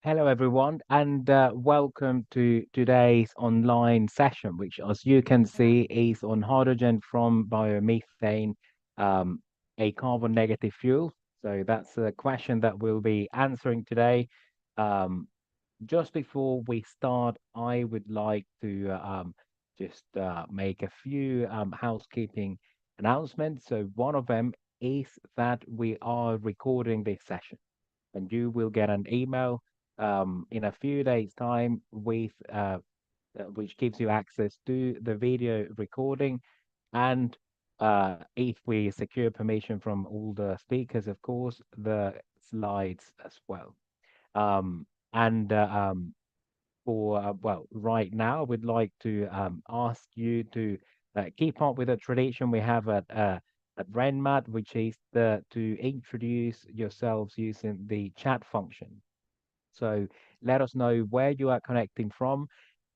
Hello, everyone, and welcome to today's online session, which, as you can see, is on hydrogen from biomethane, um, a carbon negative fuel. So that's a question that we'll be answering today. Um, just before we start, I would like to just make a few housekeeping announcements. So one of them is that we are recording this session and you will get an email in a few days' time with which gives you access to the video recording and if we secure permission from all the speakers, of course, the slides as well. And for well, right now, I would like to ask you to keep up with the tradition we have at RenMat, which is to introduce yourselves using the chat function. So let us know where you are connecting from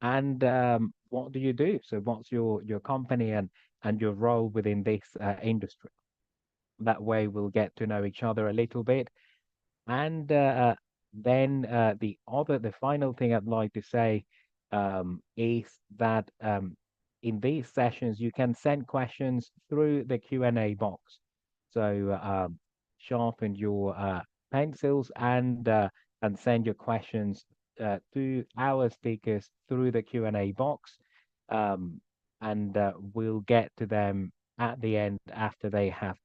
and what do you do? So what's your company and your role within this industry? That way we'll get to know each other a little bit. And then the final thing I'd like to say is that in these sessions you can send questions through the Q&A box. So sharpen your pencils and send your questions to our speakers through the Q&A box, um, and we'll get to them at the end after they have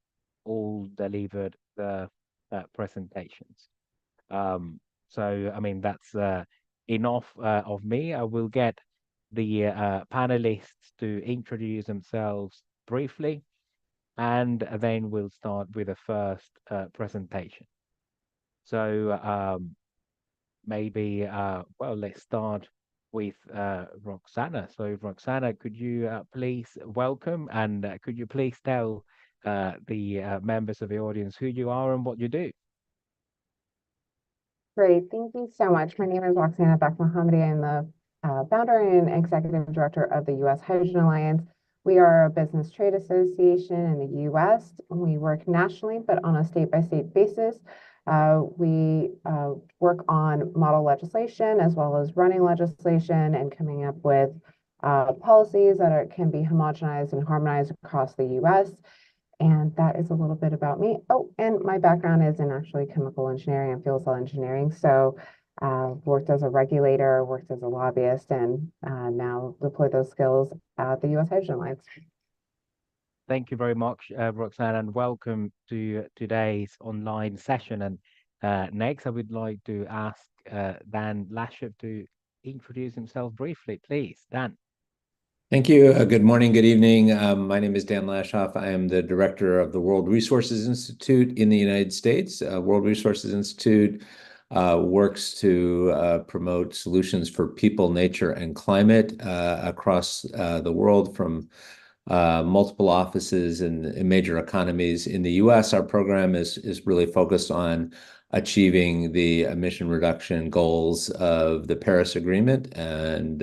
all delivered the presentations. So, I mean, that's enough of me. I will get the panelists to introduce themselves briefly, and then we'll start with the first presentation. So, maybe, well, let's start with Roxana. So, Roxana, could you please welcome and could you please tell the members of the audience who you are and what you do? Great. Thank you so much. My name is Roxana Bekemohammadi. I'm the founder and executive director of the U.S. Hydrogen Alliance. We are a business trade association in the U.S. We work nationally, but on a state-by-state basis. We work on model legislation as well as running legislation and coming up with policies that can be homogenized and harmonized across the U.S. And that is a little bit about me. Oh, and my background is in actually chemical engineering and fuel cell engineering. So worked as a regulator, worked as a lobbyist, and now deploy those skills at the U.S. Hydrogen Alliance. Thank you very much, Roxanne, and welcome to today's online session. And next, I would like to ask Dan Lashof to introduce himself briefly, please. Dan. Thank you. Good morning, good evening. My name is Dan Lashof. I am the director of the World Resources Institute in the United States. World Resources Institute works to promote solutions for people, nature, and climate across the world from multiple offices in major economies. In the US, our program is really focused on achieving the emission reduction goals of the Paris Agreement and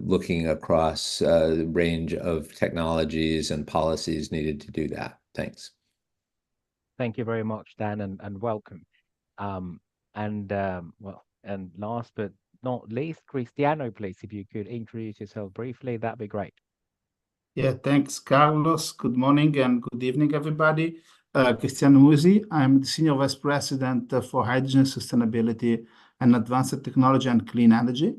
looking across a range of technologies and policies needed to do that. Thanks. Thank you very much, Dan, and welcome. Well, and last but not least, Cristiano, please, if you could introduce yourself briefly, that'd be great. Yeah, thanks, Carlos. Good morning and good evening, everybody. Cristiano Musi. I'm the Senior Vice President for Hydrogen Sustainability and Advanced Technology and Clean Energy.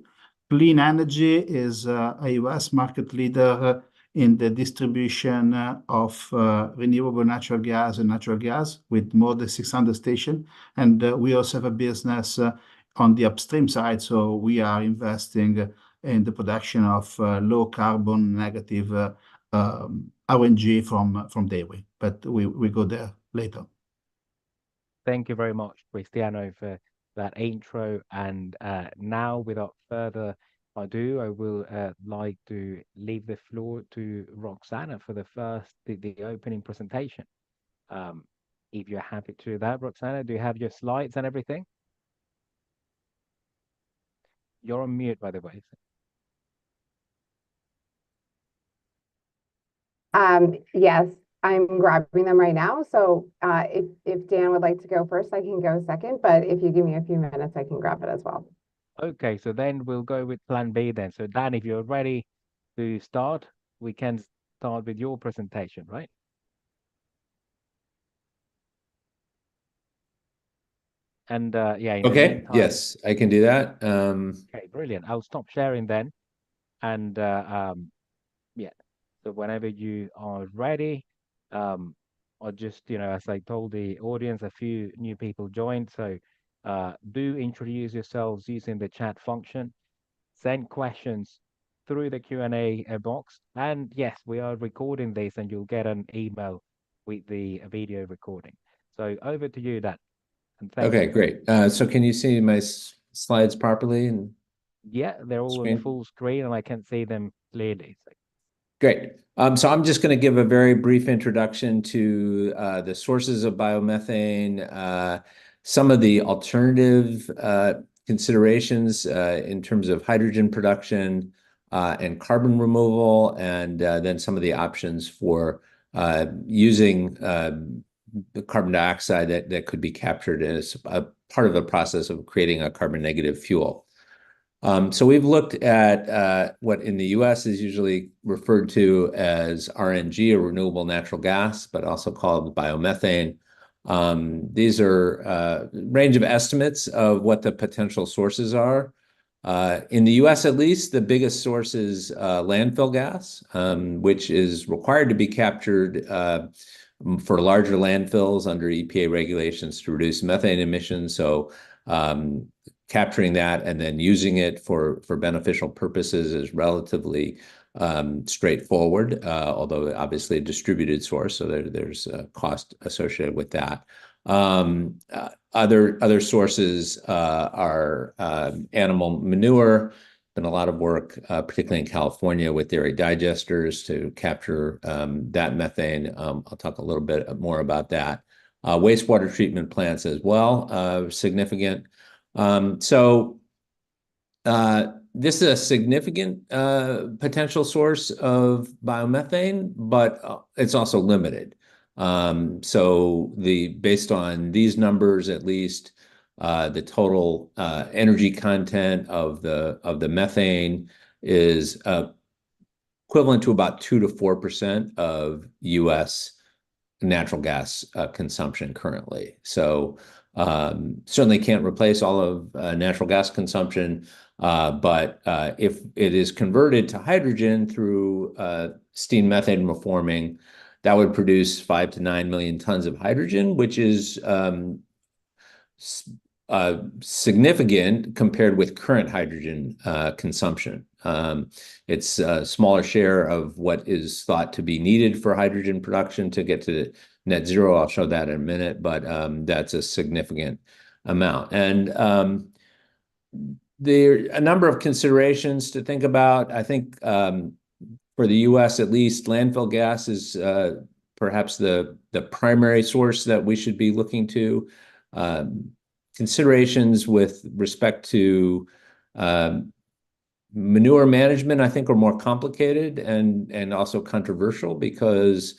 Clean Energy is a US market leader in the distribution of renewable natural gas and natural gas with more than 600 stations. And we also have a business on the upstream side. So we are investing in the production of low carbon negative RNG from dairy. But we go there later. Thank you very much, Cristiano, for that intro. And now, without further ado, I will like to leave the floor to Roxana for the opening presentation. If you're happy to do that, Roxana, do you have your slides and everything? You're on mute, by the way. Yes, I'm grabbing them right now. So if Dan would like to go first, I can go second. But if you give me a few minutes, I can grab it as well. Okay, so then we'll go with plan B then. So Dan, if you're ready to start, we can start with your presentation, right? And yeah, in the Okay, meantime, yes, I can do that. okay, brilliant. I'll stop sharing then. And yeah, so whenever you are ready, um, or just, as I told the audience, a few new people joined. So do introduce yourselves using the chat function. Send questions through the Q&A box. And yes, we are recording this and you'll get an email with the video recording. So over to you, Dan, and thank Okay, you. great. So can you see my slides properly and Yeah, they're all on screen? full screen and I can see them clearly. So. Great. So I'm just going to give a very brief introduction to the sources of biomethane, some of the alternative considerations in terms of hydrogen production and carbon removal, and then some of the options for using the carbon dioxide that could be captured as a part of the process of creating a carbon negative fuel. So we've looked at what in the US is usually referred to as RNG, or renewable natural gas, but also called biomethane. These are a range of estimates of what the potential sources are. In the US, at least, the biggest source is landfill gas, which is required to be captured for larger landfills under EPA regulations to reduce methane emissions. So capturing that and then using it for beneficial purposes is relatively straightforward, although obviously a distributed source, so there's a cost associated with that. Other sources are animal manure. Been a lot of work, particularly in California, with dairy digesters to capture that methane. I'll talk a little bit more about that. Wastewater treatment plants as well, significant. So this is a significant potential source of biomethane, but it's also limited. So based on these numbers, at least, the total energy content of the methane is equivalent to about 2 to 4% of U.S. natural gas consumption currently. So certainly can't replace all of natural gas consumption, but if it is converted to hydrogen through steam methane reforming, that would produce 5 to 9 million tons of hydrogen, which is significant compared with current hydrogen consumption. It's a smaller share of what is thought to be needed for hydrogen production to get to net zero. I'll show that in a minute, but that's a significant amount. And there are a number of considerations to think about. I think for the US, at least, landfill gas is perhaps the primary source that we should be looking to. Considerations with respect to manure management, I think, are more complicated and also controversial because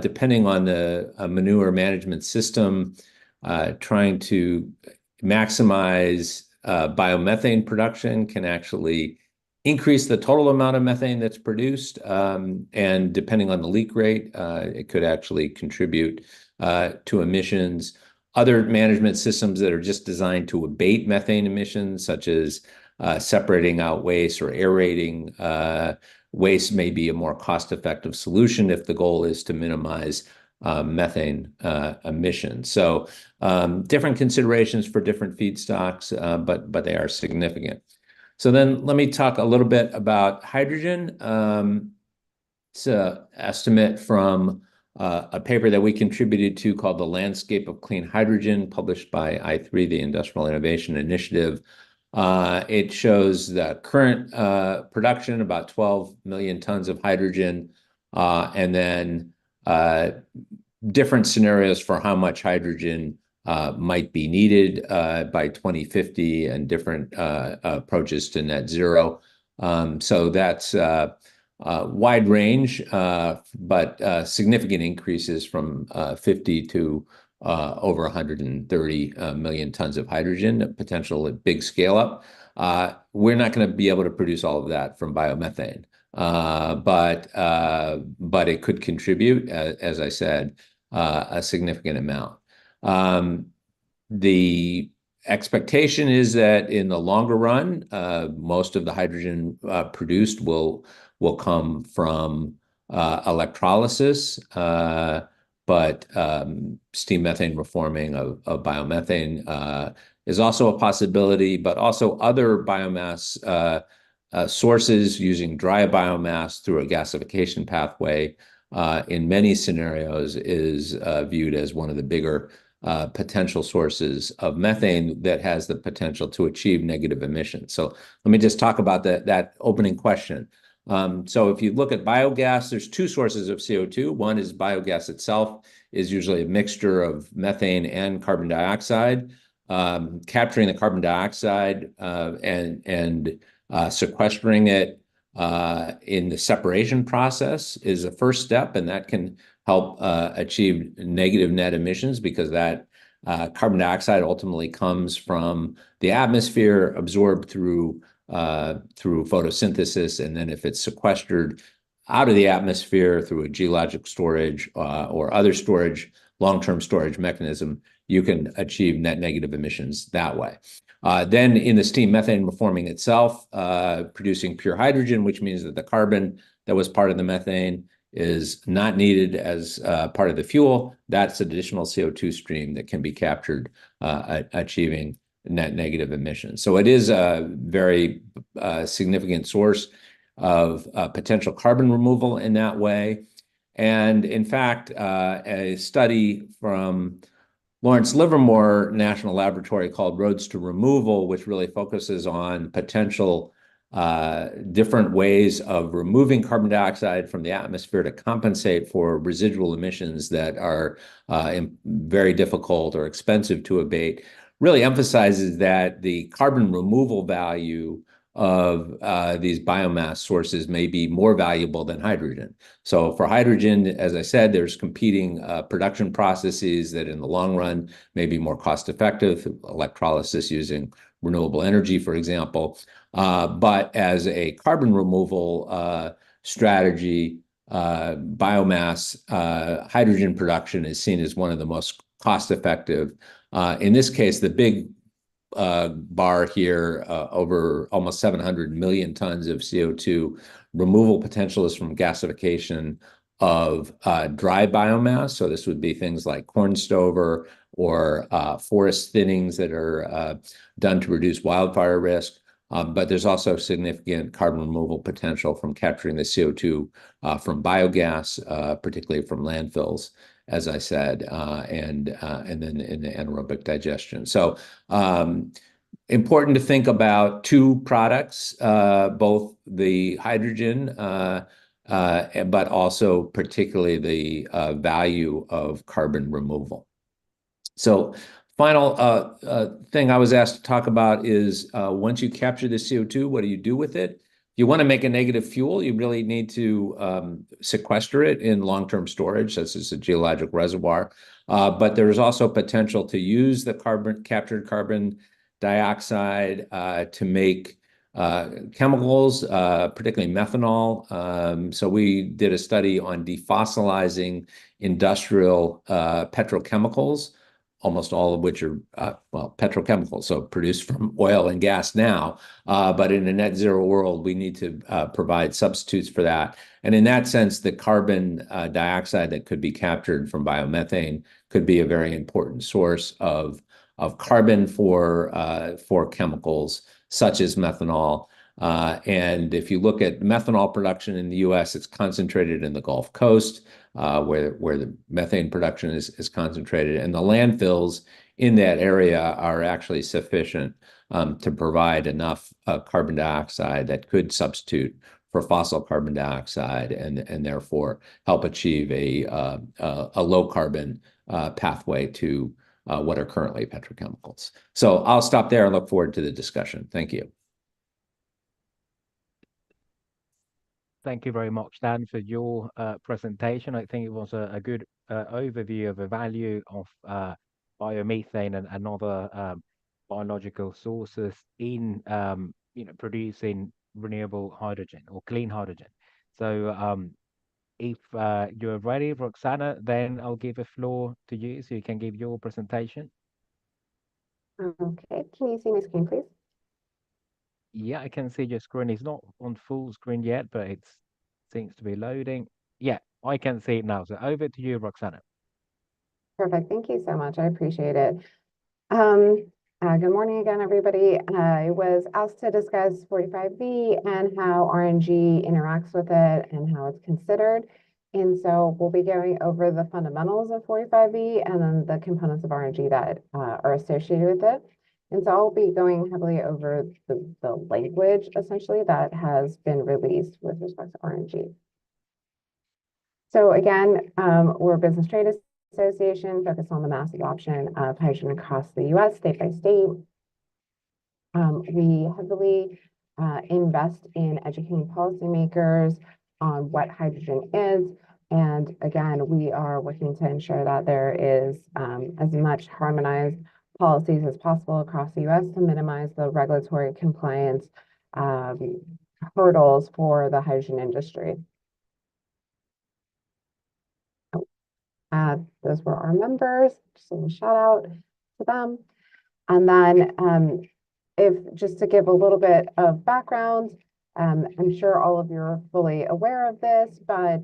depending on the manure management system, trying to maximize biomethane production can actually increase the total amount of methane that's produced. And depending on the leak rate, it could actually contribute to emissions. Other management systems that are just designed to abate methane emissions, such as separating out waste or aerating waste, may be a more cost-effective solution if the goal is to minimize methane emissions. So different considerations for different feedstocks, but they are significant. So then let me talk a little bit about hydrogen. It's an estimate from a paper that we contributed to called The Landscape of Clean Hydrogen, published by I3, the Industrial Innovation Initiative. It shows the current production, about 12 million tons of hydrogen, and then different scenarios for how much hydrogen might be needed by 2050 and different approaches to net zero. So that's wide range, but significant increases from 50 to over 130 million tons of hydrogen, a potential big scale up. We're not going to be able to produce all of that from biomethane, but it could contribute, as I said, a significant amount. The expectation is that in the longer run, most of the hydrogen produced will come from electrolysis, but steam methane reforming of biomethane is also a possibility, but also other biomass sources using dry biomass through a gasification pathway in many scenarios is viewed as one of the bigger potential sources of methane that has the potential to achieve negative emissions. So let me just talk about that opening question. So if you look at biogas, there's two sources of CO2. One is biogas itself is usually a mixture of methane and carbon dioxide. Capturing the carbon dioxide and sequestering it in the separation process is a first step, and that can help achieve negative net emissions because that carbon dioxide ultimately comes from the atmosphere, absorbed through photosynthesis, and then if it's sequestered out of the atmosphere through a geologic storage or other storage, long-term storage mechanism, you can achieve net negative emissions that way. Then in the steam methane reforming itself, producing pure hydrogen, which means that the carbon that was part of the methane is not needed as part of the fuel. That's an additional CO2 stream that can be captured, achieving net negative emissions. So it is a very significant source of potential carbon removal in that way. And in fact, a study from Lawrence Livermore National Laboratory called Roads to Removal, which really focuses on potential different ways of removing carbon dioxide from the atmosphere to compensate for residual emissions that are very difficult or expensive to abate, really emphasizes that the carbon removal value of these biomass sources may be more valuable than hydrogen. So for hydrogen, as I said, there's competing production processes that in the long run may be more cost effective, electrolysis using renewable energy, for example. But as a carbon removal strategy, biomass hydrogen production is seen as one of the most cost effective. In this case, the big bar here, over almost 700 million tons of CO2 removal potential is from gasification of dry biomass. So this would be things like corn stover or forest thinnings that are done to reduce wildfire risk. But there's also significant carbon removal potential from capturing the CO2 from biogas, particularly from landfills, as I said, and then in the anaerobic digestion. So important to think about two products, both the hydrogen, but also particularly the value of carbon removal. So final thing I was asked to talk about is once you capture the CO2, what do you do with it? If you want to make a negative fuel, you really need to sequester it in long-term storage, such as a geologic reservoir. But there's also potential to use the captured carbon dioxide to make chemicals, particularly methanol. So we did a study on defossilizing industrial petrochemicals, almost all of which are, petrochemicals, so produced from oil and gas now. But in a net zero world, we need to provide substitutes for that. And in that sense, the carbon dioxide that could be captured from biomethane could be a very important source of carbon for chemicals such as methanol. And if you look at methanol production in the US, it's concentrated in the Gulf Coast, where the methane production is concentrated. And the landfills in that area are actually sufficient to provide enough carbon dioxide that could substitute for fossil carbon dioxide and therefore help achieve a low carbon pathway to what are currently petrochemicals. So I'll stop there and look forward to the discussion. Thank you. thank you very much, Dan, for your presentation. I think it was a good overview of the value of biomethane and other biological sources in producing renewable hydrogen or clean hydrogen. So if you're ready, Roxana, then I'll give the floor to you so you can give your presentation. Okay, can you see my screen, please? Yeah, I can see your screen. It's not on full screen yet, but it seems to be loading. Yeah, I can see it now. So over to you, Roxana. Perfect. Thank you so much. I appreciate it. Good morning again, everybody. I was asked to discuss 45V and how RNG interacts with it and how it's considered. And so we'll be going over the fundamentals of 45V and then the components of RNG that are associated with it. And so I'll be going heavily over the language, essentially, that has been released with respect to RNG. So again, we're a business trade association focused on the mass adoption of hydrogen across the US, state by state. We heavily invest in educating policymakers on what hydrogen is. And again, we are working to ensure that there is as much harmonized policies as possible across the US to minimize the regulatory compliance hurdles for the hydrogen industry. Those were our members, just a little shout out to them. And then if just to give a little bit of background, I'm sure all of you are fully aware of this, but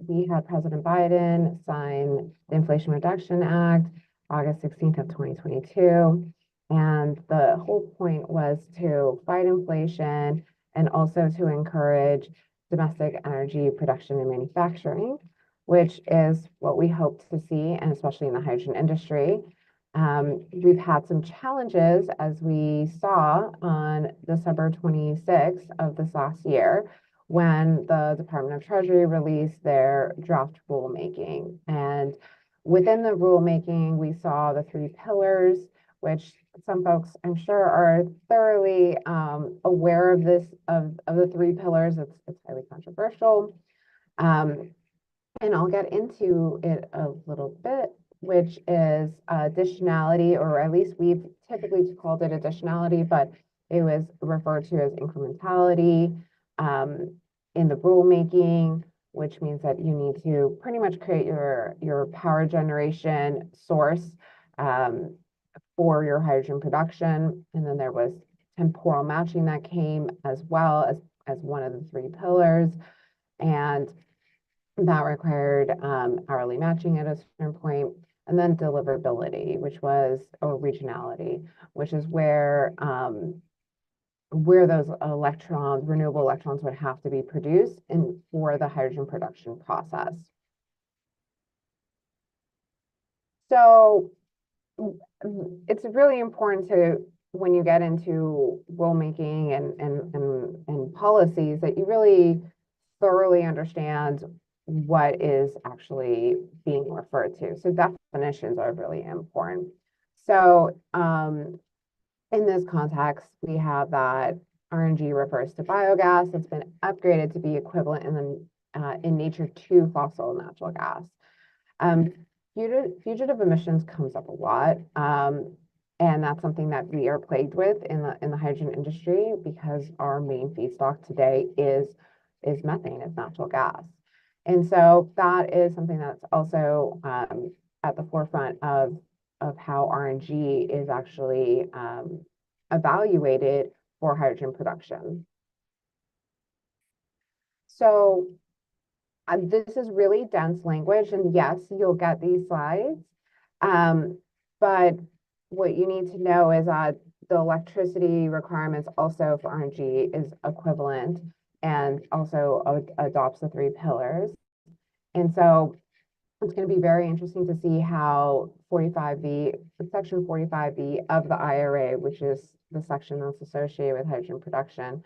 we had President Biden sign the Inflation Reduction Act, August 16th of 2022. And the whole point was to fight inflation and also to encourage domestic energy production and manufacturing, which is what we hope to see, and especially in the hydrogen industry. We've had some challenges, as we saw on December 26th of this last year, when the Department of Treasury released their draft rulemaking. And within the rulemaking, we saw the three pillars, which some folks, I'm sure, are thoroughly aware of this, of the three pillars. It's highly controversial. And I'll get into it a little bit, which is additionality, or at least we've typically called it additionality, but it was referred to as incrementality in the rulemaking, which means that you need to pretty much create your power generation source for your hydrogen production. And then there was temporal matching that came as well as one of the three pillars. And that required hourly matching at a certain point, and then deliverability, which was, or regionality, which is where those electrons, renewable electrons, would have to be produced for the hydrogen production process. So it's really important to, when you get into rulemaking and policies, that you really thoroughly understand what is actually being referred to. So definitions are really important. So in this context, we have that RNG refers to biogas that's been upgraded to be equivalent in nature to fossil natural gas. Fugitive emissions comes up a lot. And that's something that we are plagued with in the hydrogen industry, because our main feedstock today is methane, is natural gas. And so that is something that's also at the forefront of how RNG is actually evaluated for hydrogen production. So this is really dense language, and yes, you'll get these slides. But what you need to know is that the electricity requirements also for RNG is equivalent, and also adopts the three pillars. And so it's going to be very interesting to see how 45V, Section 45V of the IRA, which is the section that's associated with hydrogen production,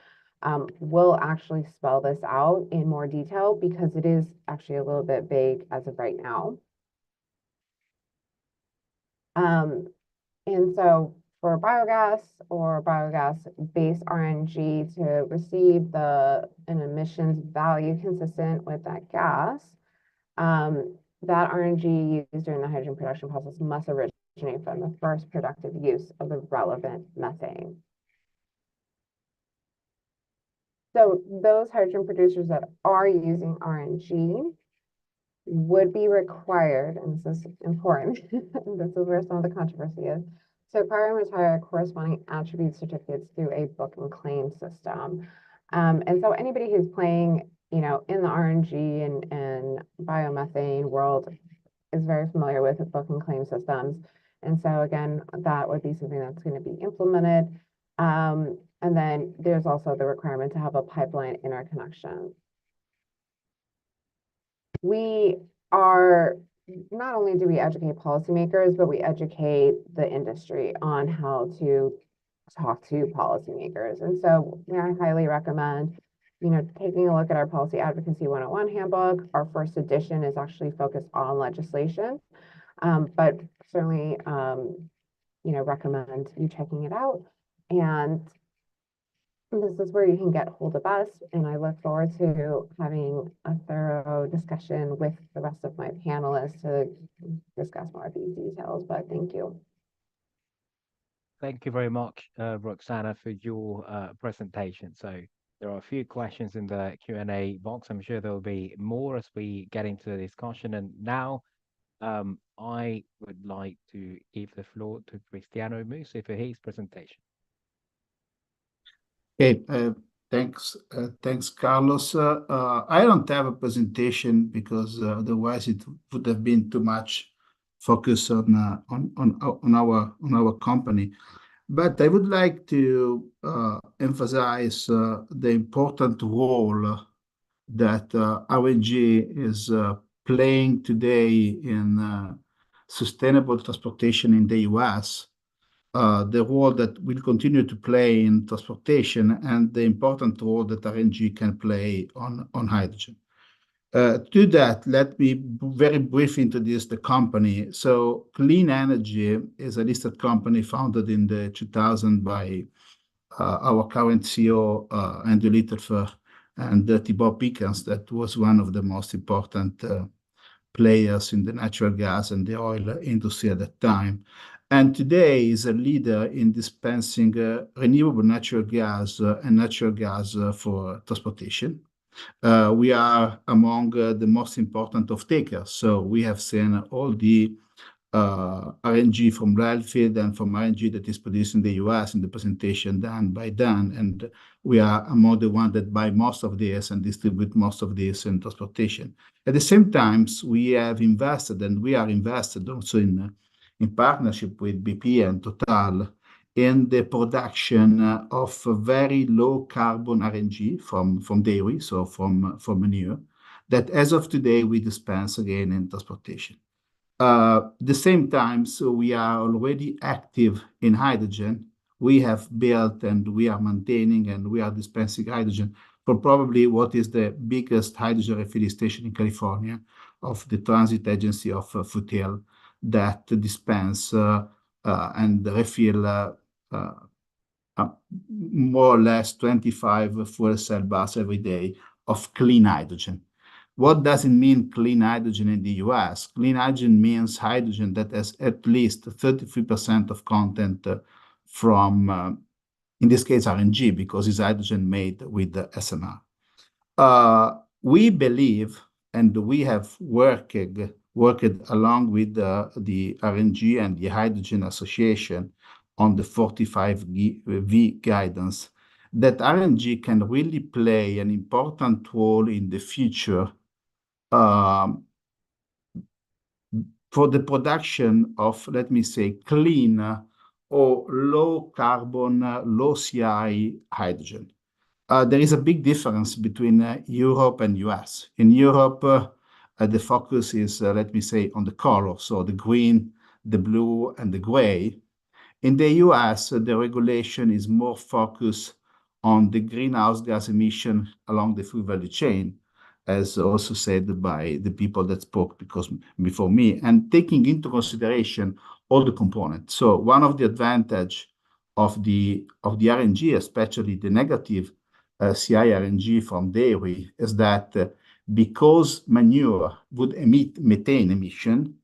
will actually spell this out in more detail, because it is actually a little bit vague as of right now. And so for biogas or biogas-based RNG to receive an emissions value consistent with that gas, that RNG used during the hydrogen production process must originate from the first productive use of the relevant methane. So those hydrogen producers that are using RNG would be required, and this is important, this is where some of the controversy is, to acquire and retire corresponding attribute certificates through a book and claim system. And so anybody who's playing, in the RNG and biomethane world is very familiar with book and claim systems. And so again, that would be something that's going to be implemented. And then there's also the requirement to have a pipeline interconnection. We are, not only do we educate policymakers, but we educate the industry on how to talk to policymakers. And so I highly recommend, taking a look at our Policy Advocacy 101 handbook. Our first edition is actually focused on legislation, but certainly, recommend you checking it out. And this is where you can get hold of us, and I look forward to having a thorough discussion with the rest of my panelists to discuss more of these details, but thank you. Thank you very much, Roxana, for your presentation. So there are a few questions in the Q&A box. I'm sure there will be more as we get into the discussion. And now I would like to give the floor to Cristiano Musi for his presentation. Okay, thanks, Carlos. I don't have a presentation because otherwise it would have been too much focus on our company. But I would like to emphasize the important role that RNG is playing today in sustainable transportation in the US. The role that will continue to play in transportation, and the important role that RNG can play on hydrogen. To that, let me very briefly introduce the company. So CleanEnergy is a listed company founded in the 2000 by our current CEO, Andrew Littlefer, and Thibault Pickens, that was one of the most important players in the natural gas and the oil industry at that time. And today is a leader in dispensing renewable natural gas and natural gas for transportation. We are among the most important off-takers. So we have seen all the RNG from Wellfield and from RNG that is produced in the US in the presentation done by Dan. And we are among the ones that buy most of this and distribute most of this in transportation. At the same time, we have invested, and we are invested also in partnership with BP and Total in the production of very low carbon RNG from dairy, so from manure, that as of today we dispense again in transportation. The same time, so we are already active in hydrogen. We have built and we are maintaining and we are dispensing hydrogen for probably what is the biggest hydrogen refilling station in California of the transit agency of Foothill, that dispense and refill more or less 25 fuel cell bus every day of clean hydrogen. What does it mean, clean hydrogen in the US? Clean hydrogen means hydrogen that has at least 33% of content from, in this case, RNG, because it's hydrogen made with the SMR. We believe, and we have worked along with the RNG and the Hydrogen Association on the 45V guidance, that RNG can really play an important role in the future for the production of, let me say, clean or low carbon, low CI hydrogen. There is a big difference between Europe and US. In Europe, the focus is, let me say, on the color, so the green, the blue, and the gray. In the US, the regulation is more focused on the greenhouse gas emission along the food value chain, as also said by the people that spoke before me, and taking into consideration all the components. So one of the advantage of the RNG, especially the negative CI RNG from dairy, is that because manure would emit methane emission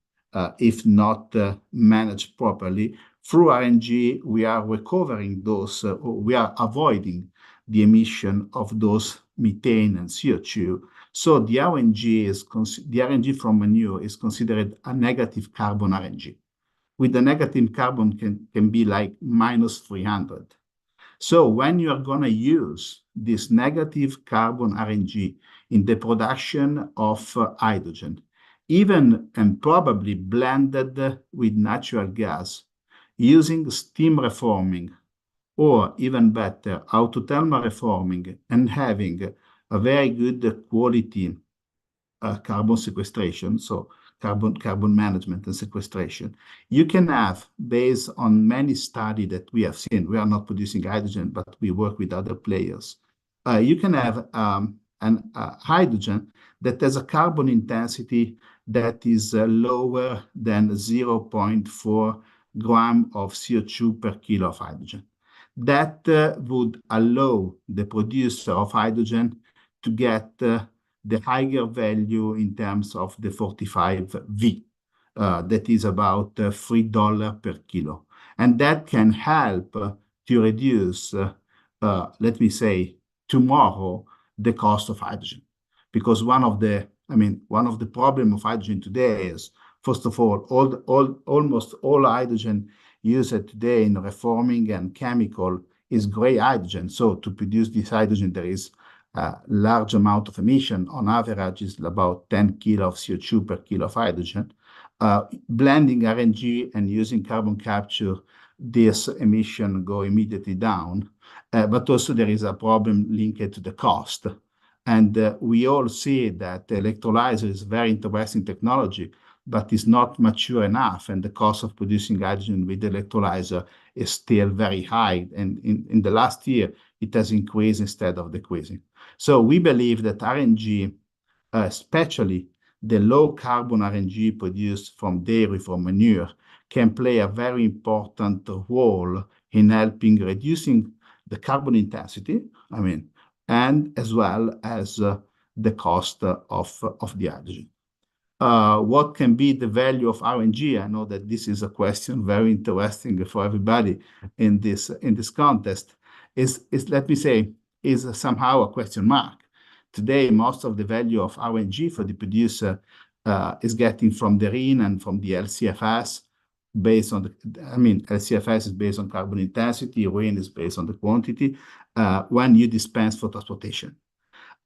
if not managed properly, through RNG, we are recovering those, we are avoiding the emission of those methane and CO2. So the RNG from manure is considered a negative carbon RNG. With the negative carbon can be like minus 300. So when you are going to use this negative carbon RNG in the production of hydrogen, even and probably blended with natural gas, using steam reforming, or even better, autothermal reforming, and having a very good quality carbon sequestration, so carbon management and sequestration, you can have, based on many studies that we have seen, we are not producing hydrogen, but we work with other players. You can have hydrogen that has a carbon intensity that is lower than 0.4 gram of CO2 per kilo of hydrogen. That would allow the producer of hydrogen to get the higher value in terms of the 45V, that is about $3 per kilo. And that can help to reduce, let me say, tomorrow, the cost of hydrogen. Because one of the problem of hydrogen today is, first of all, almost all hydrogen used today in reforming and chemical is gray hydrogen. So to produce this hydrogen, there is a large amount of emission. On average, is about 10 kilo of CO2 per kilo of hydrogen. Blending RNG and using carbon capture, this emission go immediately down. But also there is a problem linked to the cost. And we all see that electrolyzer is very interesting technology, but is not mature enough. And the cost of producing hydrogen with electrolyzer is still very high. And in the last year, it has increased instead of decreasing. So we believe that RNG, especially the low carbon RNG produced from dairy, from manure, can play a very important role in helping reducing the carbon intensity, and as well as the cost of the hydrogen. What can be the value of RNG? I know that this is a question very interesting for everybody in this contest. Let me say, is somehow a question mark. Today, most of the value of RNG for the producer is getting from the RIN and from the LCFS, based on LCFS is based on carbon intensity, RIN is based on the quantity, when you dispense for transportation.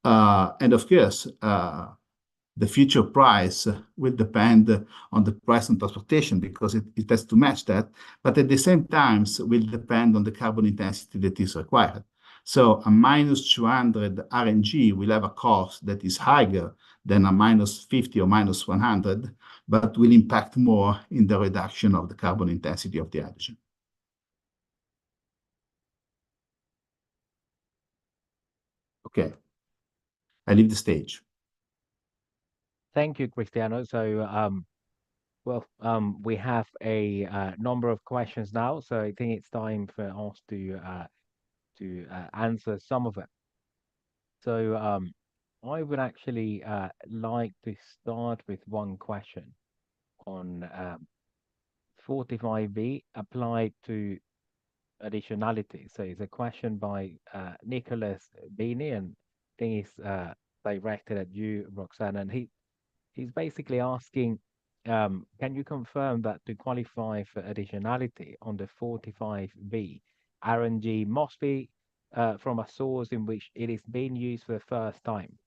And of course, the future price will depend on the price on transportation, because it has to match that, but at the same time will depend on the carbon intensity that is required. So a minus 200 RNG will have a cost that is higher than a minus 50 or minus 100, but will impact more in the reduction of the carbon intensity of the hydrogen. Okay, I leave the stage. Thank you, Cristiano. So, we have a number of questions now, so I think it's time for us to answer some of it. So, I would actually like to start with one question on 45V applied to additionality. So it's a question by Nicholas Beanie, and I think it's directed at you, Roxana, and he's basically asking, can you confirm that to qualify for additionality on the 45V, RNG must be from a source in which it is being used for the first time,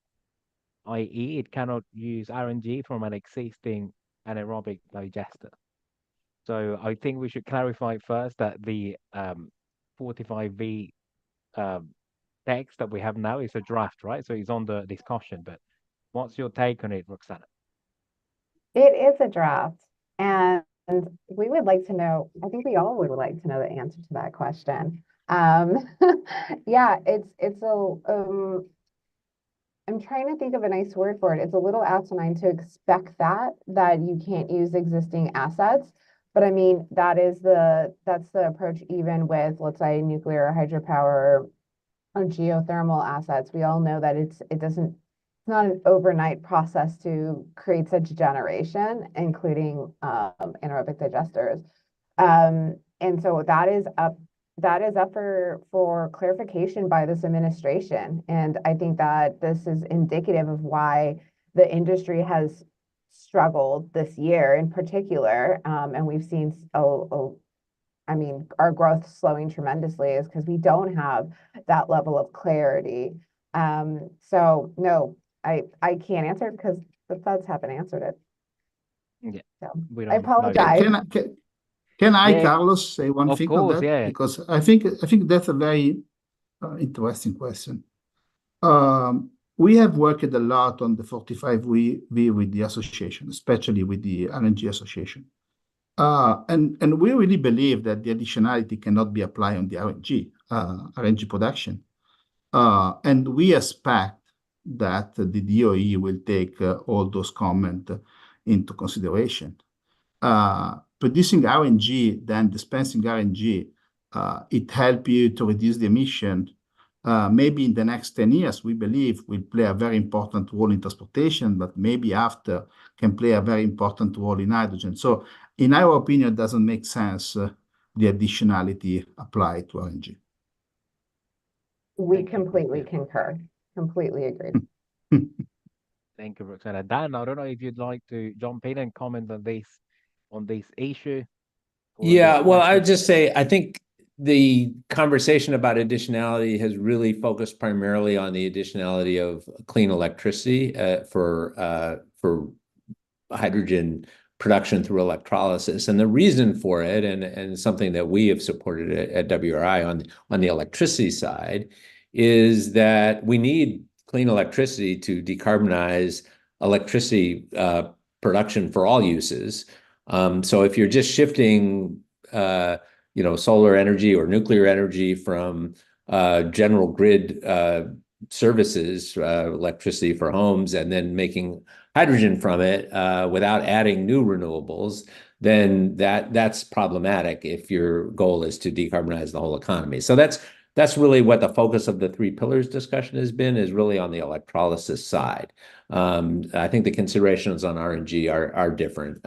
i.e. it cannot use RNG from an existing anaerobic digester? So I think we should clarify first that the 45V text that we have now is a draft, right? So it's on the discussion, but what's your take on it, Roxana? It is a draft, and we would like to know, I think we all would like to know the answer to that question. Yeah, I'm trying to think of a nice word for it. It's a little asinine to expect that you can't use existing assets But I mean, that's the approach even with, let's say, nuclear, hydropower, or geothermal assets. We all know that it's not an overnight process to create such generation, including anaerobic digesters. And so that is up for clarification by this administration. And I think that this is indicative of why the industry has struggled this year in particular. And we've seen I mean, our growth slowing tremendously is because we don't have that level of clarity. So no, I can't answer it because the feds haven't answered it. Yeah, So we I don't know yet. apologize. Can I, Yeah, Carlos, say one of thing on course, that? yeah. Because I think that's a very interesting question. We have worked a lot on the 45V with the association, especially with the LNG association. And we really believe that the additionality cannot be applied on the RNG production. And we expect that the DOE will take all those comments into consideration. Producing RNG, then dispensing RNG, it helps you to reduce the emission. Maybe in the next 10 years, we believe will play a very important role in transportation, but maybe after can play a very important role in hydrogen. So in our opinion, it doesn't make sense the additionality applied to RNG. We completely concur. Completely agree. Thank you, Roxana. Dan, I don't know if you'd like to jump in and comment on this issue. Yeah, well, I would just say I think the conversation about additionality has really focused primarily on the additionality of clean electricity for hydrogen production through electrolysis. And the reason for it, and something that we have supported at WRI on the electricity side, is that we need clean electricity to decarbonize electricity production for all uses. So if you're just shifting, solar energy or nuclear energy from general grid services, electricity for homes, and then making hydrogen from it without adding new renewables, then that's problematic if your goal is to decarbonize the whole economy. So that's really what the focus of the 3 pillars discussion has been, is really on the electrolysis side. I think the considerations on RNG are different,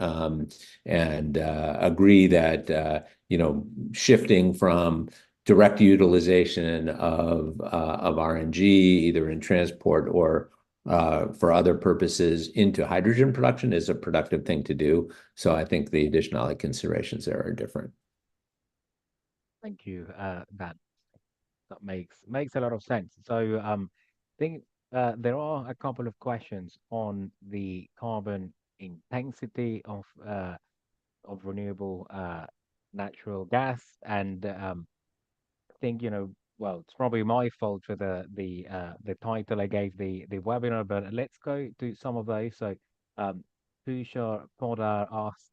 and agree that shifting from direct utilization of RNG, either in transport or for other purposes, into hydrogen production is a productive thing to do. So I think the additionality considerations there are different. Thank you, that makes a lot of sense. So I think there are a couple of questions on the carbon intensity of renewable natural gas, and I think well, it's probably my fault for the title I gave the webinar, but let's go to some of those. So Tushar Podar asks,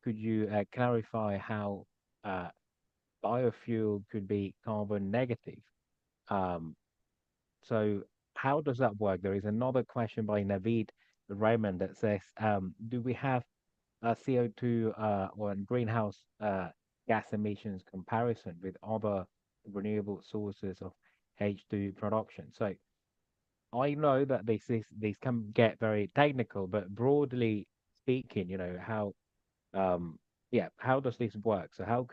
could you clarify how biofuel could be carbon negative? So how does that work? There is another question by Naveed Raymond that says, do we have a CO2 or greenhouse gas emissions comparison with other renewable sources of H2 production? So I know that these can get very technical, but broadly speaking, how how does this work? So how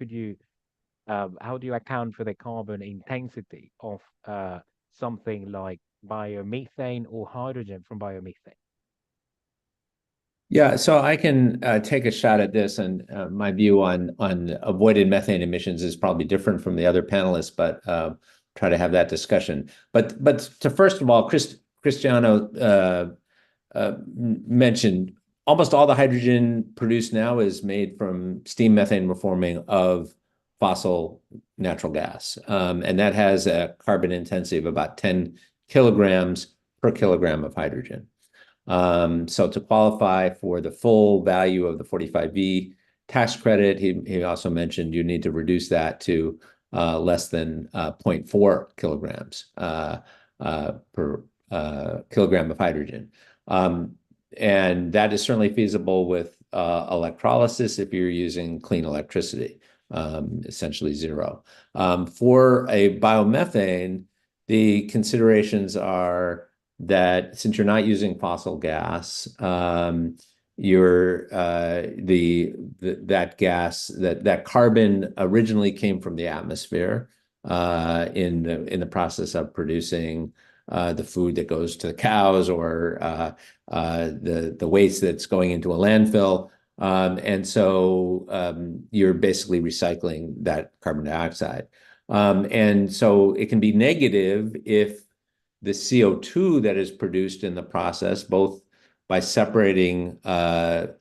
do you account for the carbon intensity of something like biomethane or hydrogen from biomethane? Yeah, so I can take a shot at this, and my view on avoided methane emissions is probably different from the other panelists, but try to have that discussion. But to first of all, Cristiano mentioned almost all the hydrogen produced now is made from steam methane reforming of fossil natural gas, and that has a carbon intensity of about 10 kilograms per kilogram of hydrogen. So to qualify for the full value of the 45V tax credit, he also mentioned you need to reduce that to less than 0.4 kilograms per kilogram of hydrogen. And that is certainly feasible with electrolysis if you're using clean electricity, essentially zero. For a biomethane, the considerations are that since you're not using fossil gas, that carbon originally came from the atmosphere in the process of producing the food that goes to the cows or the waste that's going into a landfill. And so you're basically recycling that carbon dioxide. And so it can be negative if the CO2 that is produced in the process, both by separating biogas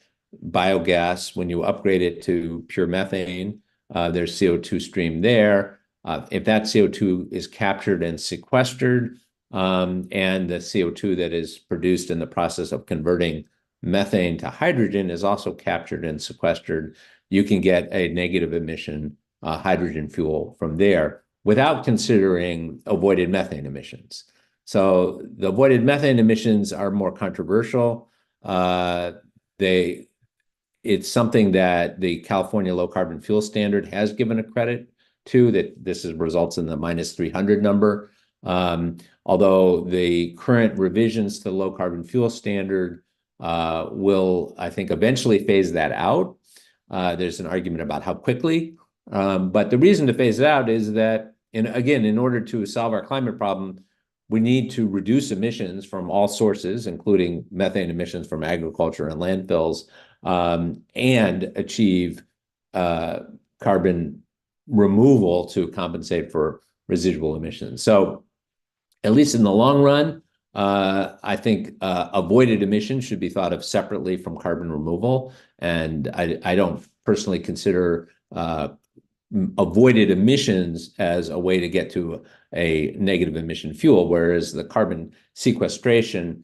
when you upgrade it to pure methane, there's CO2 stream there. If that CO2 is captured and sequestered, and the CO2 that is produced in the process of converting methane to hydrogen is also captured and sequestered, you can get a negative emission hydrogen fuel from there without considering avoided methane emissions. So the avoided methane emissions are more controversial. It's something that the California Low Carbon Fuel Standard has given a credit to, that this results in the minus 300 number. Although the current revisions to the Low Carbon Fuel Standard will, I think, eventually phase that out. There's an argument about how quickly. But the reason to phase it out is that, again, in order to solve our climate problem, we need to reduce emissions from all sources, including methane emissions from agriculture and landfills, and achieve carbon removal to compensate for residual emissions. So at least in the long run, I think avoided emissions should be thought of separately from carbon removal. And I don't personally consider avoided emissions as a way to get to a negative emission fuel, whereas the carbon sequestration,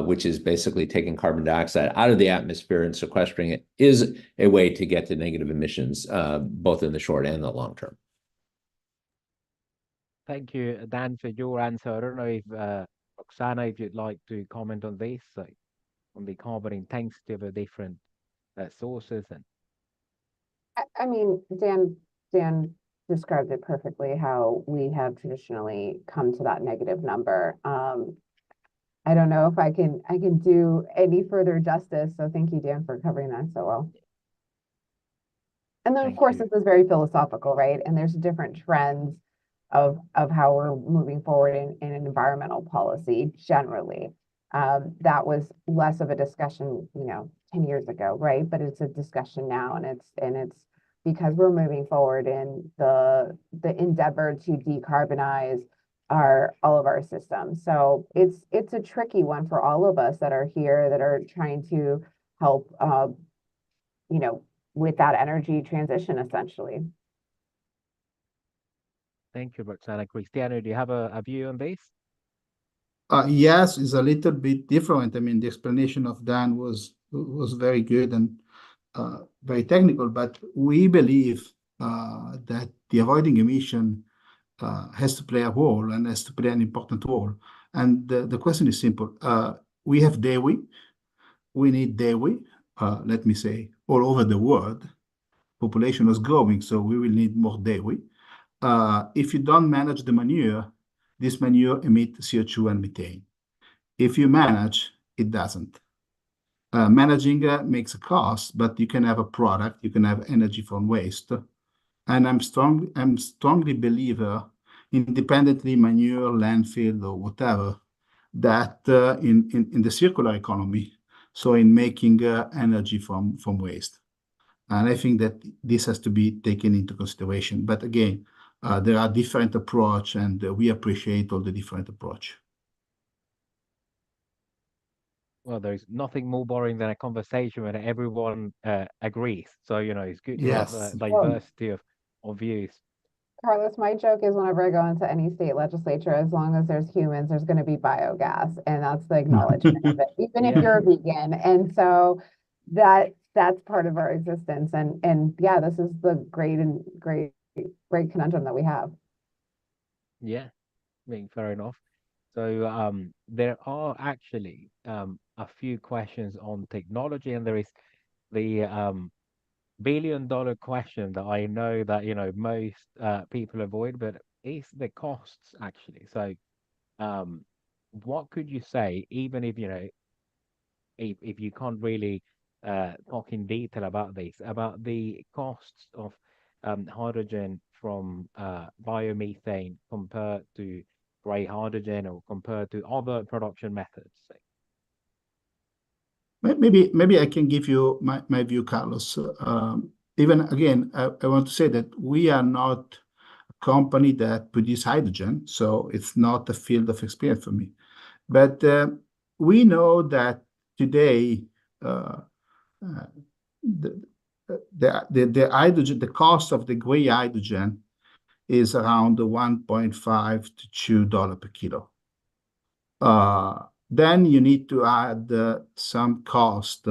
which is basically taking carbon dioxide out of the atmosphere and sequestering it, is a way to get to negative emissions, both in the short and the long term. Thank you, Dan, for your answer. I don't know if Roxana, if you'd like to comment on this, on the carbon intensity of the different sources. And I mean, Dan described it perfectly, how we have traditionally come to that negative number. I don't know if I can do any further justice. So thank you, Dan, for covering that so well. And then, of course, this is very philosophical, right? And there's different trends of how we're moving forward in an environmental policy generally. That was less of a discussion, 10 years ago, right? But it's a discussion now, and it's because we're moving forward in the endeavor to decarbonize all of our systems. So it's a tricky one for all of us that are here, that are trying to help, with that energy transition, essentially. thank you, Roxana. Cristiano, do you have a view on this? Yes, it's a little bit different. I mean, the explanation of Dan was very good and very technical, but we believe that the avoiding emission has to play a role and has to play an important role. And the question is simple. We have dairy. We need dairy, let me say, all over the world. Population is growing, so we will need more dairy. If you don't manage the manure, this manure emits CO2 and methane. If you manage, it doesn't. Managing makes a cost, but you can have a product, you can have energy from waste. And I'm strongly believer, independently manure, landfill, or whatever, that in the circular economy, so in making energy from waste. And I think that this has to be taken into consideration. But again, there are different approaches, and we appreciate all the different approach. Well, there's nothing more boring than a conversation where everyone agrees. So, it's good to have a Yes. diversity of views. Carlos, my joke is whenever I go into any state legislature, as long as there's humans, there's going to be biogas, and that's the acknowledgement of it, even if you're a vegan. And so that's part of our existence. And yeah, this is the great conundrum that we have. Yeah, I mean, fair enough. So there are actually a few questions on technology, and there is the billion-dollar question that I know that most people avoid, but it's the costs actually. So, um, what could you say, even if if you can't really talk in detail about this, about the costs of hydrogen from biomethane compared to gray hydrogen or compared to other production methods? Maybe I can give you my view, Carlos. Even again, I want to say that we are not a company that produce hydrogen, so it's not a field of experience for me. But we know that today uh, uh, the hydrogen, the cost of the gray hydrogen is around 1.5 to $2 per kilo. Then you need to add some cost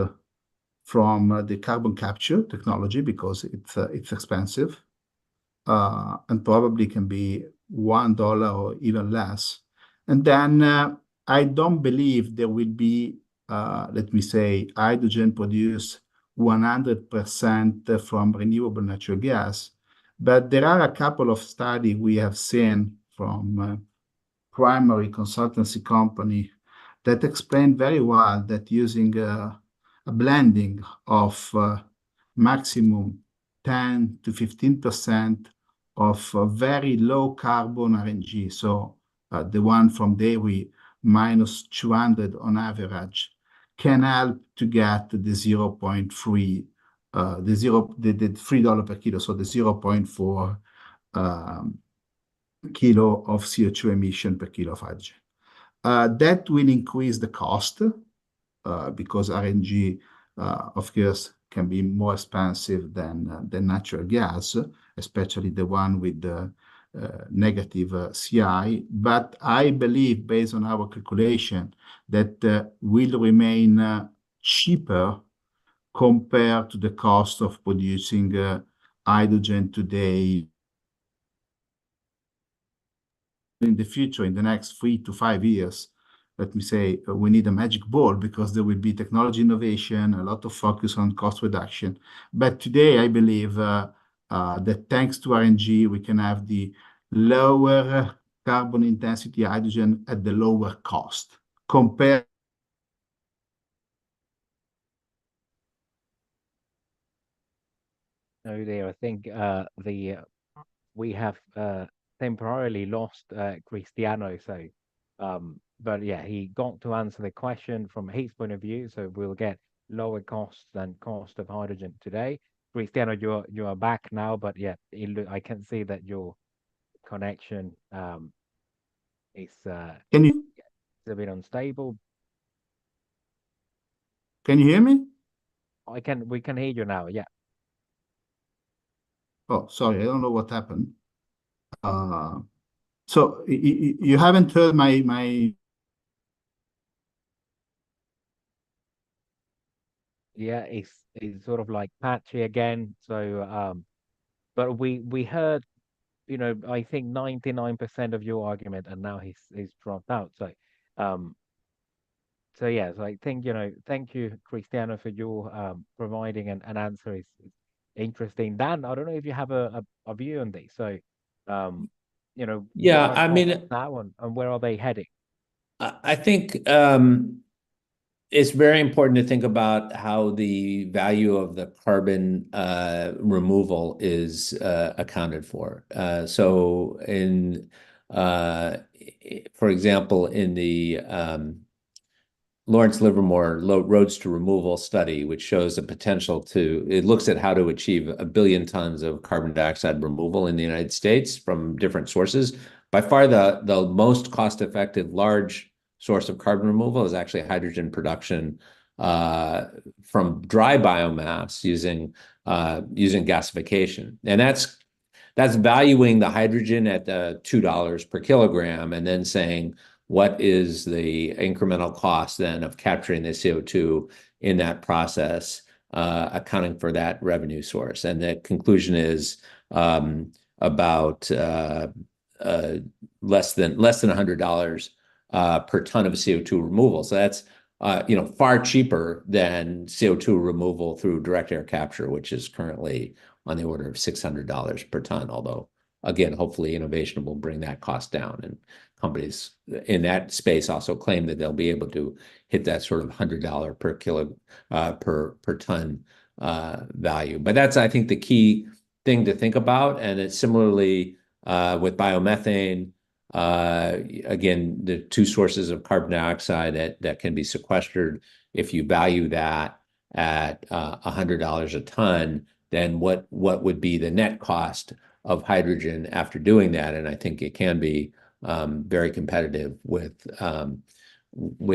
from the carbon capture technology because it's expensive and probably can be $1 or even less. And then I don't believe there will be, let me say, hydrogen produced 100% from renewable natural gas. But there are a couple of studies we have seen from primary consultancy company that explain very well that using a blending of maximum 10 to 15% of very low carbon RNG, so the one from dairy minus 200 on average, can help to get the 0.3, the $3 per kilo, so the 0.4 kilo of CO2 emission per kilo of hydrogen. That will increase the cost because RNG, of course, can be more expensive than natural gas, especially the one with the negative CI. But I believe, based on our calculation, that will remain cheaper compared to the cost of producing hydrogen today. In the future, in the next 3 to 5 years, let me say, we need a magic ball because there will be technology innovation, a lot of focus on cost reduction. But today, I believe that thanks to RNG, we can have the lower carbon intensity hydrogen at the lower cost compared. No, there. I think we have temporarily lost Cristiano. So, but yeah, he got to answer the question from his point of view. So we'll get lower costs than cost of hydrogen today. Cristiano, you are back now, but yeah, I can see that your connection is Can you it's a bit unstable. hear me? We can hear you now. Yeah. Oh, sorry, I don't know what happened. So you haven't heard my. Yeah, it's sort of like patchy again. So but we heard, I think 99% of your argument, and now he's dropped out. So um so yeah, so I think, thank you, Cristiano, for your providing an answer is interesting. Dan, I don't know if you have a view on this. So Yeah, what are I costs mean, now and where are they heading? I think it's very important to think about how the value of the carbon removal is accounted for. For example, in the Lawrence Livermore Roads to Removal study, which shows the potential it looks at how to achieve 1 billion tons of carbon dioxide removal in the United States from different sources. By far, the most cost-effective large source of carbon removal is actually hydrogen production from dry biomass using gasification, and that's valuing the hydrogen at $2 per kilogram, and then saying, what is the incremental cost then of capturing the CO2 in that process, accounting for that revenue source? And the conclusion is about less than $100 per ton of CO2 removal. So far cheaper than CO2 removal through direct air capture, which is currently on the order of $600 per ton. Although, again, hopefully innovation will bring that cost down, and companies in that space also claim that they'll be able to hit that sort of $100 per kilo per ton value. But that's, I think, the key thing to think about. And it's similarly with biomethane. Again, the two sources of carbon dioxide that can be sequestered. If you value that at $100 a ton, then what would be the net cost of hydrogen after doing that? And I think it can be very competitive with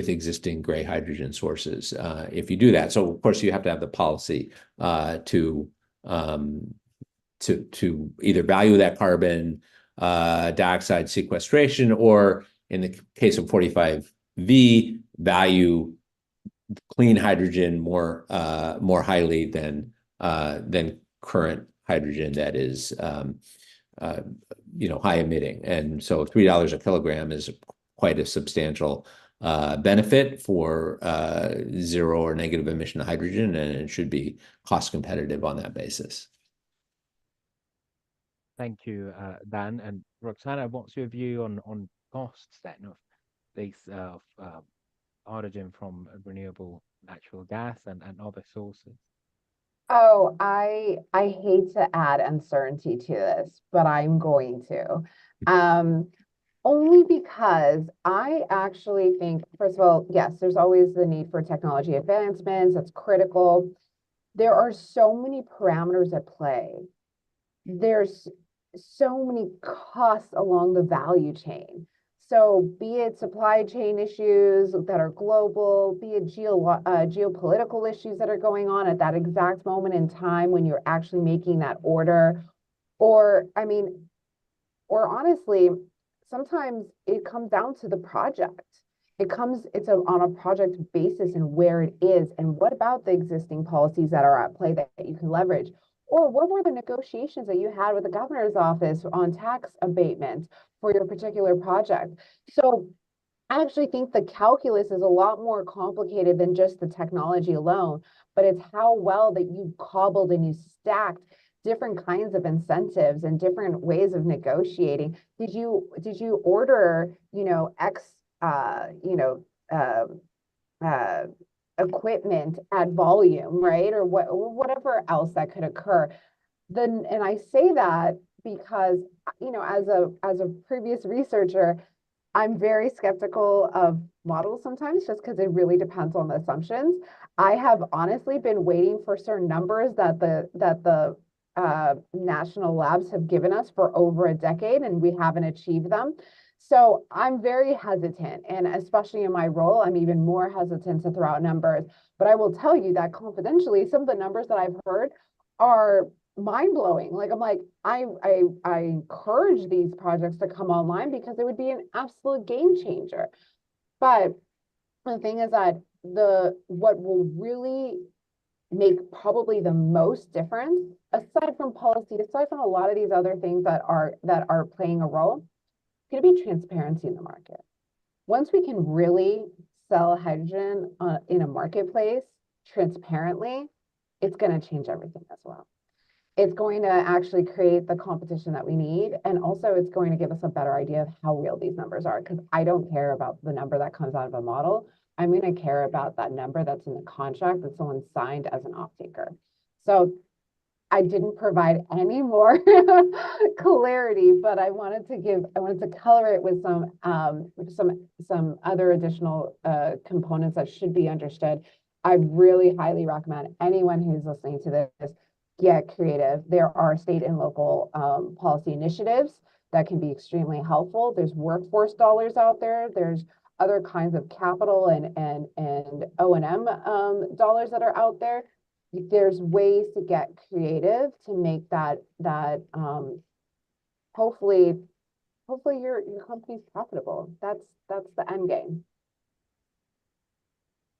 existing gray hydrogen sources if you do that. So of course you have to have the policy to either value that carbon dioxide sequestration, or in the case of 45V, value clean hydrogen more highly than current hydrogen that is high emitting. And so $3 a kilogram is quite a substantial benefit for zero or negative emission hydrogen, and it should be cost competitive on that basis. Thank you, Dan. And Roxana, what's your view on costs then of these hydrogen from renewable natural gas and other sources? Oh, I hate to add uncertainty to this, but I'm going to. Only because I actually think, first of all, yes, there's always the need for technology advancements. That's critical. There are so many parameters at play. There's so many costs along the value chain. So be it supply chain issues that are global, be it geopolitical issues that are going on at that exact moment in time when you're actually making that order, or honestly, sometimes it comes down to the project. It's on a project basis and where it is, and what about the existing policies that are at play that you can leverage? Or what were the negotiations that you had with the governor's office on tax abatement for your particular project? So I actually think the calculus is a lot more complicated than just the technology alone, but it's how well that you cobbled and you stacked different kinds of incentives and different ways of negotiating. Did you order, X, equipment at volume, right? Or whatever else that could occur. And I say that because, as a previous researcher, I'm very skeptical of models sometimes just because it really depends on the assumptions. I have honestly been waiting for certain numbers that the national labs have given us for over a decade, and we haven't achieved them. So I'm very hesitant, and especially in my role, I'm even more hesitant to throw out numbers. But I will tell you that confidentially, some of the numbers that I've heard are mind-blowing. Like, I'm like, I encourage these projects to come online because it would be an absolute game changer. But the thing is that what will really make probably the most difference, aside from policy, aside from a lot of these other things that are playing a role, going to be transparency in the market. Once we can really sell hydrogen in a marketplace transparently, it's going to change everything as well. It's going to actually create the competition that we need. And also it's going to give us a better idea of how real these numbers are, because I don't care about the number that comes out of a model. I'm going to care about that number that's in the contract that someone signed as an off-taker. So I didn't provide any more clarity, but I wanted to color it with some other additional components that should be understood. I really highly recommend anyone who's listening to this get creative. There are state and local policy initiatives that can be extremely helpful. There's workforce dollars out there. There's other kinds of capital and O&M dollars that are out there. There's ways to get creative to make that hopefully your company's profitable. That's the end game.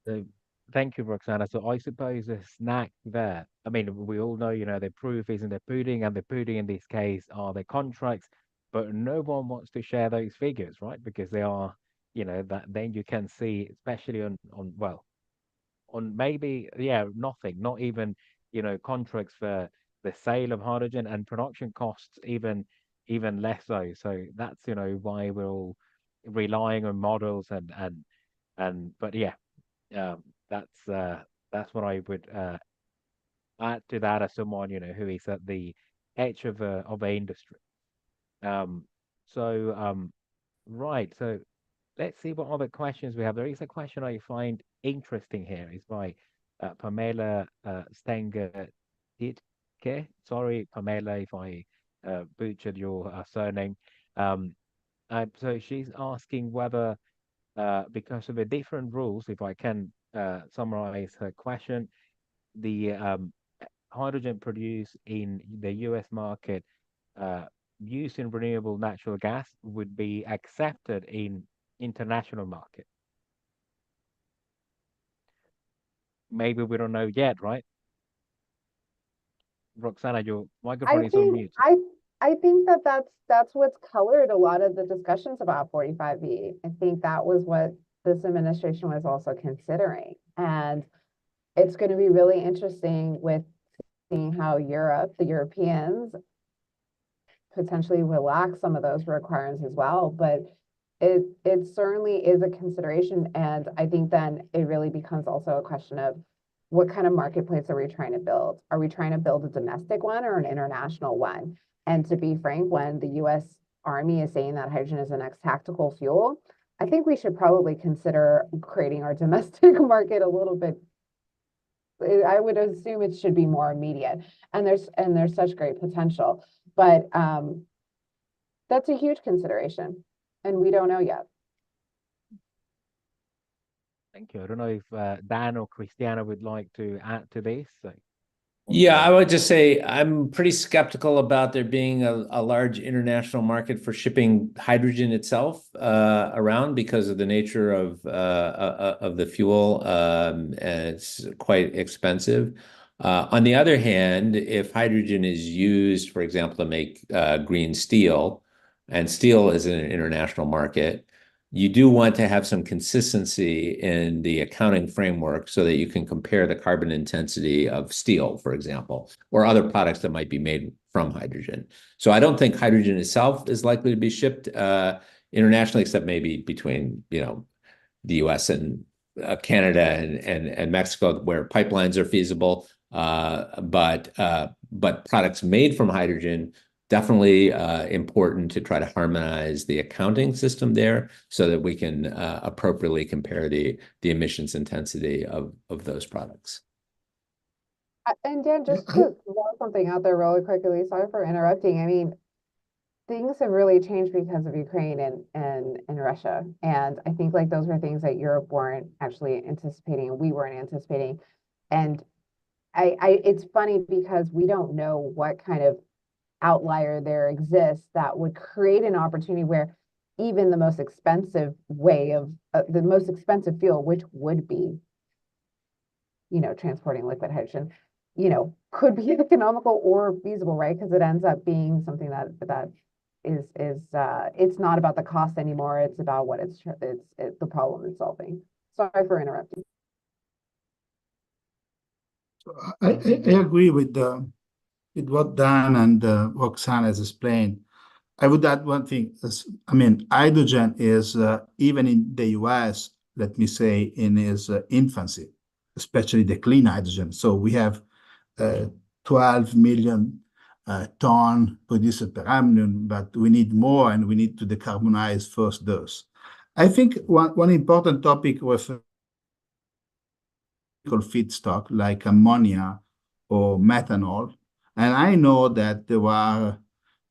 So, thank you, Roxana. So I suppose a snack there. I mean, we all know, the proof is in the pudding, and the pudding in this case are the contracts, but no one wants to share those figures, right? Because they are that then you can see, especially well, on maybe, yeah, nothing, not even, contracts for the sale of hydrogen, and production costs even less so. So that's, why we're all relying on models, but yeah, um, that's what I would add to that, as someone, who is at the edge of a industry. Um, right. So let's see what other questions we have. There is a question I find interesting here. It's by Pamela Stenger Ditke. Sorry, Pamela, if I butchered your surname. Um, so she's asking whether, because of the different rules, if I can summarize her question, the hydrogen produced in the US market, uh, using renewable natural gas, would be accepted in international market. Maybe we don't know yet, right? Roxana, your I microphone is on think mute. I think that that's what's colored a lot of the discussions about 45V. I think that was what this administration was also considering. And it's going to be really interesting with seeing how the Europeans potentially relax some of those requirements as well. But it certainly is a consideration. And I think then it really becomes also a question of what kind of marketplace are we trying to build? Are we trying to build a domestic one or an international one? And to be frank, when the US Army is saying that hydrogen is the next tactical fuel, I think we should probably consider creating our domestic market a little bit. I would assume it should be more immediate, and there's such great potential. But that's a huge consideration, and we don't know yet. Thank you. I don't know if Dan or Cristiano would like to add to this. So, Yeah, I would just say I'm pretty skeptical about there being a large international market for shipping hydrogen itself around because of the nature of the fuel. And it's quite expensive. On the other hand, if hydrogen is used, for example, to make green steel, and steel is in an international market, you do want to have some consistency in the accounting framework so that you can compare the carbon intensity of steel, for example, or other products that might be made from hydrogen. So I don't think hydrogen itself is likely to be shipped internationally, except maybe between, the US and Canada and Mexico, where pipelines are feasible. But products made from hydrogen, definitely important to try to harmonize the accounting system there so that we can appropriately compare the emissions intensity of those products. And Dan, just to throw something out there really quickly, sorry for interrupting. I mean, things have really changed because of Ukraine and Russia. And I think like those were things that Europe weren't actually anticipating and we weren't anticipating. And it's funny because we don't know what kind of outlier there exists that would create an opportunity where even the most expensive way of the most expensive fuel, which would be, transporting liquid hydrogen, could be economical or feasible, right? Because it ends up being something that is it's not about the cost anymore. It's about what it's the problem it's solving. Sorry for interrupting. I agree with what Dan and Roxana has explained. I would add one thing. Hydrogen is, even in the US, let me say, in its infancy, especially the clean hydrogen. So we have 12 million ton produced per annum, but we need more and we need to decarbonize first those. I think one important topic was feedstock like ammonia or methanol. And I know that there are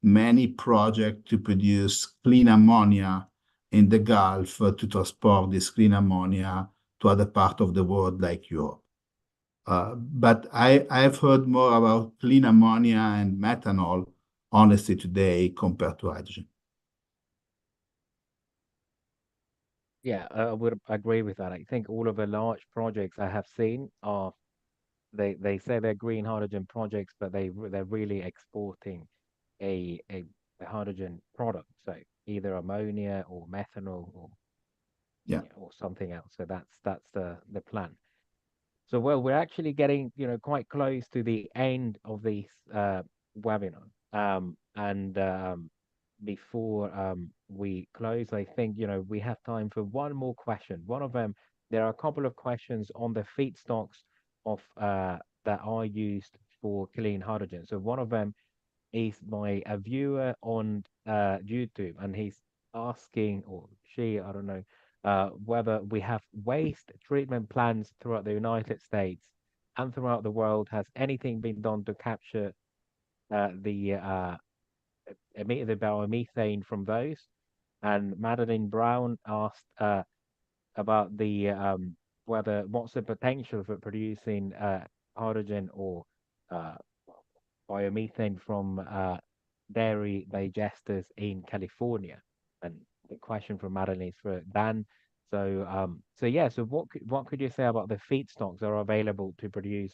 many projects to produce clean ammonia in the Gulf to transport this clean ammonia to other parts of the world like Europe. But I've heard more about clean ammonia and methanol, honestly, today compared to hydrogen. yeah, I would agree with that. I think all of the large projects I have seen are, they say they're green hydrogen projects, but they're really exporting a hydrogen product. So either ammonia or methanol or Yeah. or something else. So that's the plan. So well, we're actually getting quite close to the end of this webinar. And before we close, I think we have time for one more question. One of them, there are a couple of questions on the feedstocks of that are used for clean hydrogen. So one of them is by a viewer on YouTube, and he's asking, or she, I don't know, whether we have waste treatment plants throughout the United States and throughout the world. Has anything been done to capture the biomethane from those? And Madeline Brown asked about the whether what's the potential for producing hydrogen or uh, biomethane from dairy digesters in California. And the question from Madeline is for Dan. So yeah, so what could you say about the feedstocks that are available to produce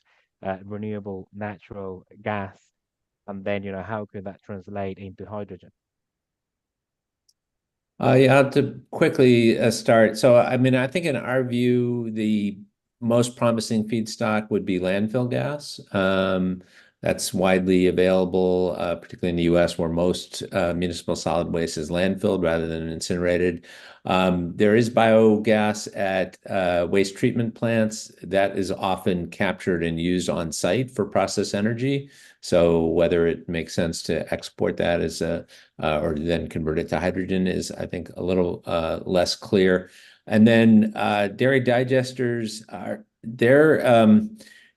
renewable natural gas, and then how could that translate into hydrogen? Yeah, to quickly start. So, I mean, I think in our view, the most promising feedstock would be landfill gas. That's widely available, particularly in the US, where most municipal solid waste is landfilled rather than incinerated. There is biogas at waste treatment plants that is often captured and used on site for process energy. So whether it makes sense to export that as or then convert it to hydrogen is, I think, a little less clear. And then dairy digesters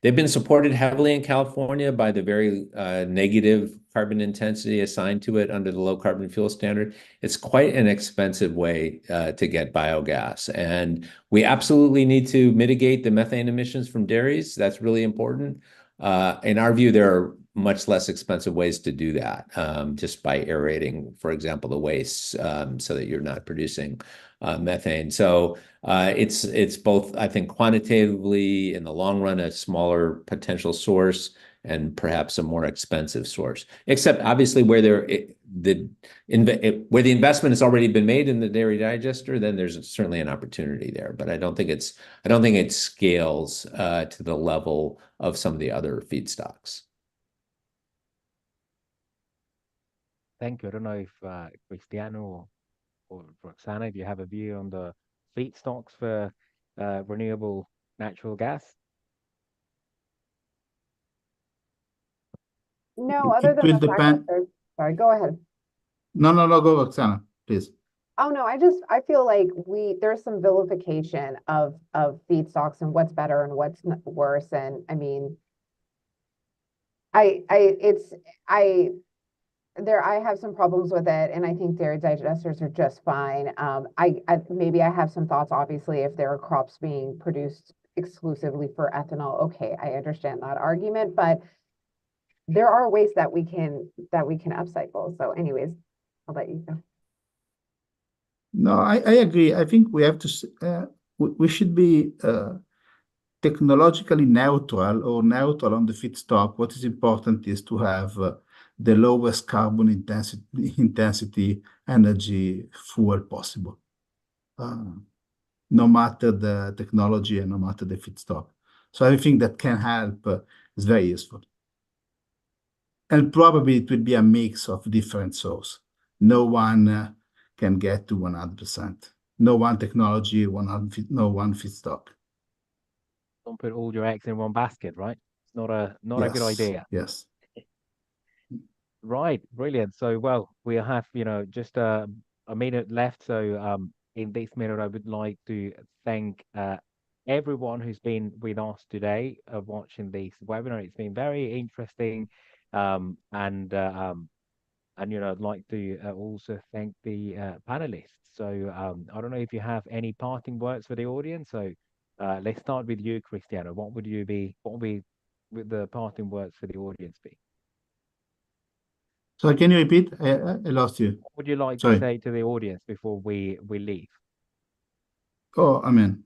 they've been supported heavily in California by the very negative carbon intensity assigned to it under the low carbon fuel standard. It's quite an expensive way to get biogas. And we absolutely need to mitigate the methane emissions from dairies. That's really important. In our view, there are much less expensive ways to do that, just by aerating, for example, the waste, so that you're not producing methane. So it's both, I think, quantitatively in the long run, a smaller potential source and perhaps a more expensive source. Except obviously where the investment has already been made in the dairy digester, then there's certainly an opportunity there. But I don't think it scales to the level of some of the other feedstocks. Thank you. I don't know if Cristiano or Roxana, if you have a view on the feedstocks for renewable natural gas. No, other It than will the fact that depend. sorry, go ahead. No, go, Roxana, please. Oh no, I feel like there's some vilification of feedstocks and what's better and what's worse. And I mean, I have some problems with it, and I think dairy digesters are just fine. Maybe I have some thoughts, obviously, if there are crops being produced exclusively for ethanol. Okay, I understand that argument, but there are ways that we can upcycle. So anyways, I'll let you go. No, I agree. I think we have to, we should be technologically neutral or neutral on the feedstock. What is important is to have the lowest carbon intensity energy fuel possible, no matter the technology and no matter the feedstock. So I think that can help, is very useful. And probably it will be a mix of different sources. No one can get to 100%. No one technology, no one feedstock. Don't put all your eggs in one basket, right? It's not a good idea. Yes. Right, brilliant. So, well, we have, just a minute left. So, in this minute, I would like to thank everyone who's been with us today watching this webinar. It's been very interesting, and I'd like to also thank the panelists. So, I don't know if you have any parting words for the audience. So, let's start with you, Cristiano. What would the parting words for the audience be? So can you repeat? I lost you. What would you like Sorry. to say to the audience before we leave? Oh, I mean,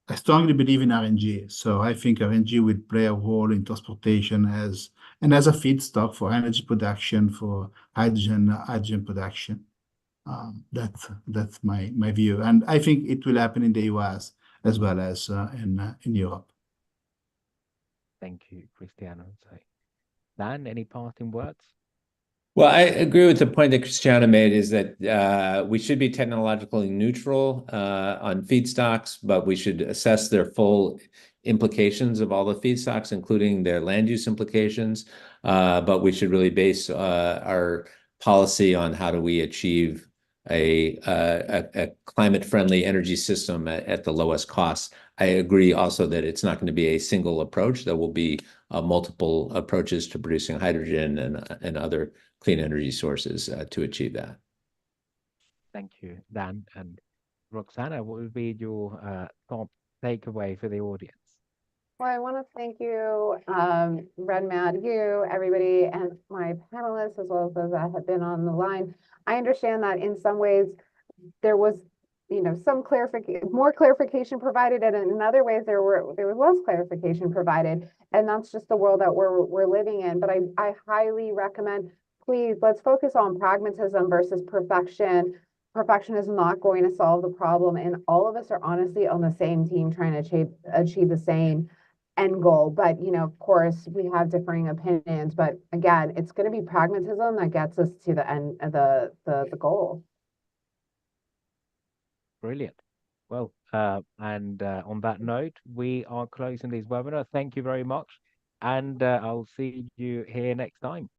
I strongly believe in RNG. So I think RNG will play a role in transportation as a feedstock for energy production, for hydrogen production. That's my view, and I think it will happen in the US as well as in Europe. Thank you, Cristiano. So, Dan, any parting words? Well, I agree with the point that Cristiano made, is that we should be technologically neutral on feedstocks, but we should assess their full implications of all the feedstocks, including their land use implications. But we should really base our policy on how do we achieve a climate-friendly energy system at the lowest cost. I agree also that it's not going to be a single approach. There will be multiple approaches to producing hydrogen and other clean energy sources to achieve that. Thank you, Dan. And Roxana, what would be your top takeaway for the audience? Well, I want to thank you, Red Mad, you, everybody, and my panelists, as well as those that have been on the line. I understand that in some ways there was, some more clarification provided, and in other ways there was clarification provided, and that's just the world that we're living in. But I highly recommend, please, let's focus on pragmatism versus perfection. Perfection is not going to solve the problem, and all of us are honestly on the same team trying to achieve the same end goal. But of course, we have differing opinions. But again, it's going to be pragmatism that gets us to the end of the goal. Brilliant. Well, and on that note, we are closing this webinar. Thank you very much. And I'll see you here next time.